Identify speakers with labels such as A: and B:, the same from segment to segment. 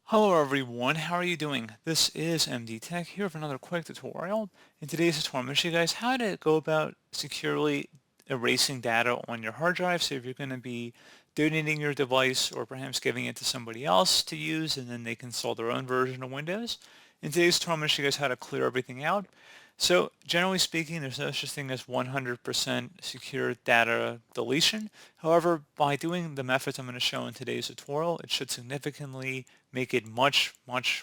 A: Hello everyone, how are you doing? This is MD Tech here with another quick tutorial. In today's tutorial, I'm going to show you guys how to go about securely erasing data on your hard drive. So if you're going to be donating your device or perhaps giving it to somebody else to use and then they can install their own version of Windows. In today's tutorial, I'm going to show you guys how to clear everything out. So generally speaking, there's no such thing as 100% secure data deletion. However, by doing the methods I'm going to show in today's tutorial, it should significantly make it much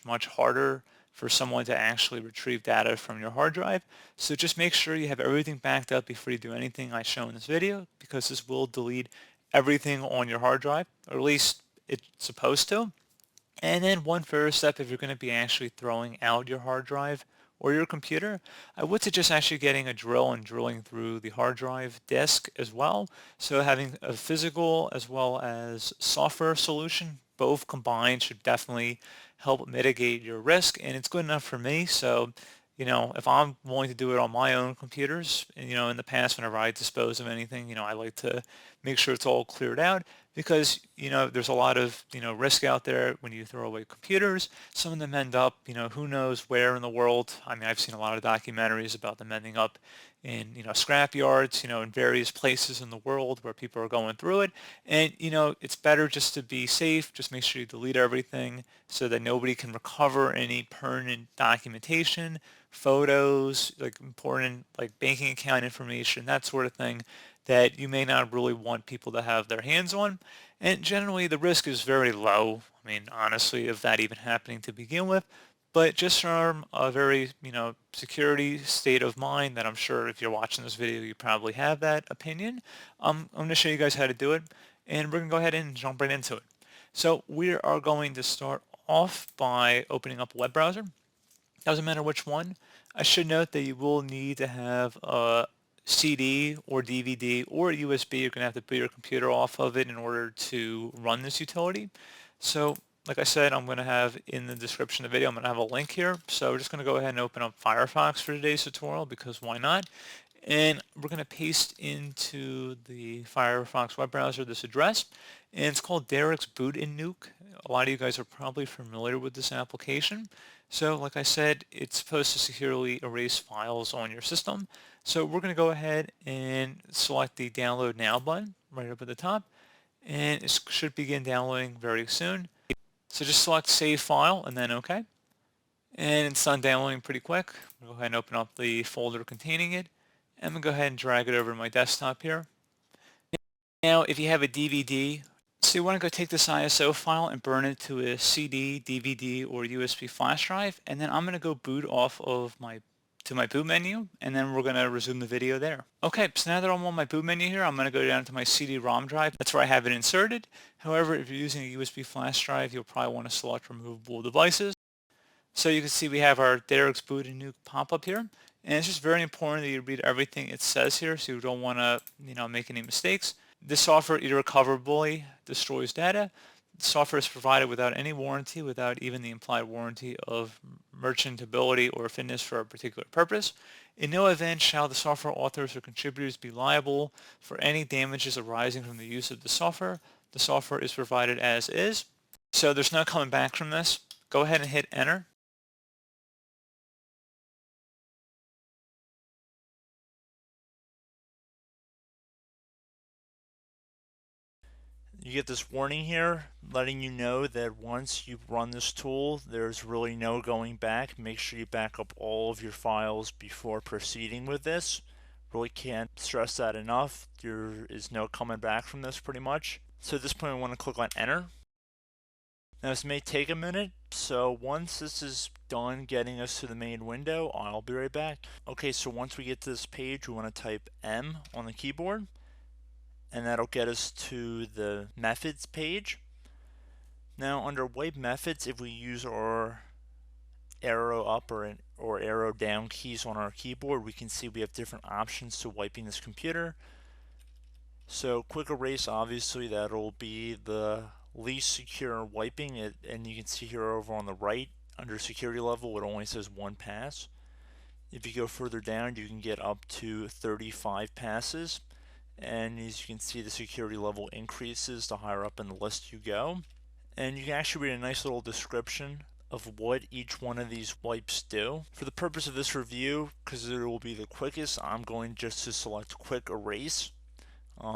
A: harder for someone to actually retrieve data from your hard drive. So just make sure you have everything backed up before you do anything I show in this video, because this will delete everything on your hard drive, or at least it's supposed to. And then one further step, if you're going to be actually throwing out your hard drive or your computer, I would suggest actually getting a drill and drilling through the hard drive disk as well. So having a physical as well as software solution, both combined, should definitely help mitigate your risk. And it's good enough for me. So, if I'm willing to do it on my own computers, and, in the past, whenever I dispose of anything, I like to make sure it's all cleared out, because there's a lot of risk out there when you throw away computers. Some of them end up who knows where in the world. I mean, I've seen a lot of documentaries about them ending up in scrap yards, in various places in the world where people are going through it. And it's better just to be safe. Just make sure you delete everything so that nobody can recover any pertinent documentation, photos, like important like banking account information, that sort of thing, that you may not really want people to have their hands on. And generally the risk is very low. I mean, honestly, of that even happening to begin with. But just from a very, security state of mind, that I'm sure if you're watching this video, you probably have that opinion. I'm going to show you guys how to do it, and we're going to go ahead and jump right into it. So we are going to start off by opening up a web browser. Doesn't matter which one. I should note that you will need to have a CD or DVD or USB. You're going to have to boot your computer off of it in order to run this utility. So like I said, I'm going to have in the description of the video, I'm going to have a link here. So we're just going to go ahead and open up Firefox for today's tutorial, because why not? And we're going to paste into the Firefox web browser this address, and it's called Derek's Boot and Nuke. A lot of you guys are probably familiar with this application. So like I said, it's supposed to securely erase files on your system. So we're going to go ahead and select the Download Now button right up at the top, and it should begin downloading very soon. So just select Save File and then OK. And it's done downloading pretty quick. I'll go ahead and open up the folder containing it. I'm going to go ahead and drag it over to my desktop here. Now, if you have a DVD, so you want to go take this ISO file and burn it to a CD, DVD, or USB flash drive, and then I'm going to go boot off of my boot menu, and then we're going to resume the video there. Okay, so now that I'm on my boot menu here, I'm going to go down to my CD-ROM drive. That's where I have it inserted. However, if you're using a USB flash drive, you'll probably want to select removable devices. So you can see we have our Derek's Boot and Nuke pop-up here. And it's just very important that you read everything it says here, so you don't want to, make any mistakes. This software irrecoverably destroys data. The software is provided without any warranty, without even the implied warranty of merchantability or fitness for a particular purpose. In no event shall the software authors or contributors be liable for any damages arising from the use of the software. The software is provided as is. So there's no coming back from this. Go ahead and hit enter.
B: You get this warning here letting you know that once you run this tool, there's really no going back. Make sure you back up all of your files before proceeding with this. Really can't stress that enough. There is no coming back from this pretty much. So at this point, I want to click on enter. Now this may take a minute, so once this is done getting us to the main window, I'll be right back. Okay, so once we get to this page, we want to type M on the keyboard, and that'll get us to the methods page. Now under wipe methods, if we use our arrow up or arrow down keys on our keyboard, we can see we have different options to wiping this computer. So quick erase, obviously that'll be the least secure wiping it, and you can see here over on the right under security level it only says 1 pass. If you go further down, you can get up to 35 passes, and as you can see, the security level increases the higher up in the list you go. and you can actually read a nice little description of what each one of these wipes do. For the purpose of this review, because it will be the quickest, I'm going just to select quick erase.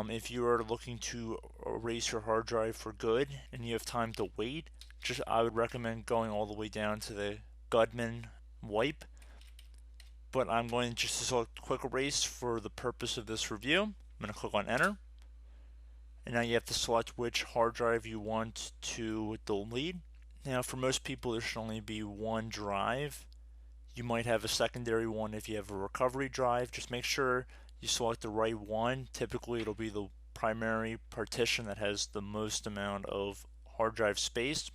B: If you are looking to erase your hard drive for good and you have time to wait, I would recommend going all the way down to the Gudman wipe. But I'm going just to select quick erase for the purpose of this review. I'm going to click on enter. And now you have to select which hard drive you want to delete. Now for most people there should only be one drive. You might have a secondary one if you have a recovery drive. Just make sure you select the right one. Typically it'll be the primary partition that has the most amount of hard drive space.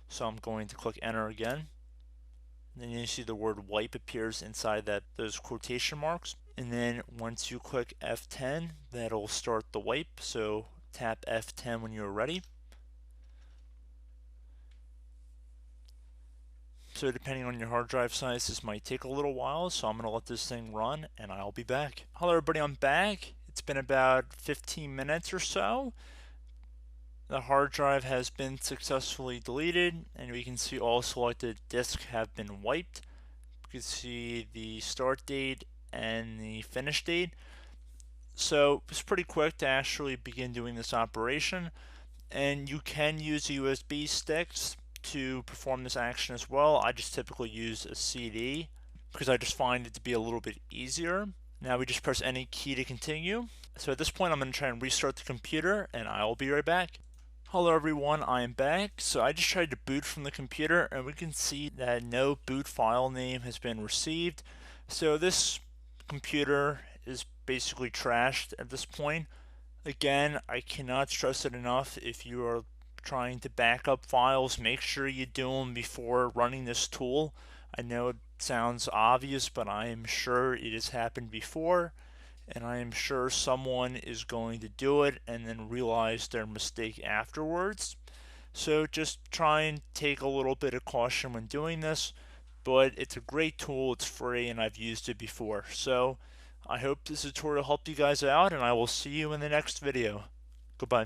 B: So I'm going to click enter again. Then you see the word wipe appears inside those quotation marks. And then once you click F10, that'll start the wipe. So tap F10 when you're ready. So depending on your hard drive size, this might take a little while, so I'm going to let this thing run and I'll be back. Hello everybody, I'm back. It's been about 15 minutes or so. The hard drive has been successfully deleted and we can see all selected disks have been wiped. You can see the start date and the finish date. So it's pretty quick to actually begin doing this operation, and you can use USB sticks to perform this action as well. I just typically use a CD because I just find it to be a little bit easier. Now we just press any key to continue. So at this point I'm going to try and restart the computer and I'll be right back. Hello everyone, I am back. So I just tried to boot from the computer and we can see that no boot file name has been received. So this computer is basically trashed at this point. Again, I cannot stress it enough. If you are trying to back up files, make sure you do them before running this tool. I know it sounds obvious, but I am sure it has happened before, and I am sure someone is going to do it and then realize their mistake afterwards. So just try and take a little bit of caution when doing this, but it's a great tool, it's free, and I've used it before. So I hope this tutorial helped you guys out, and I will see you in the next video. Goodbye.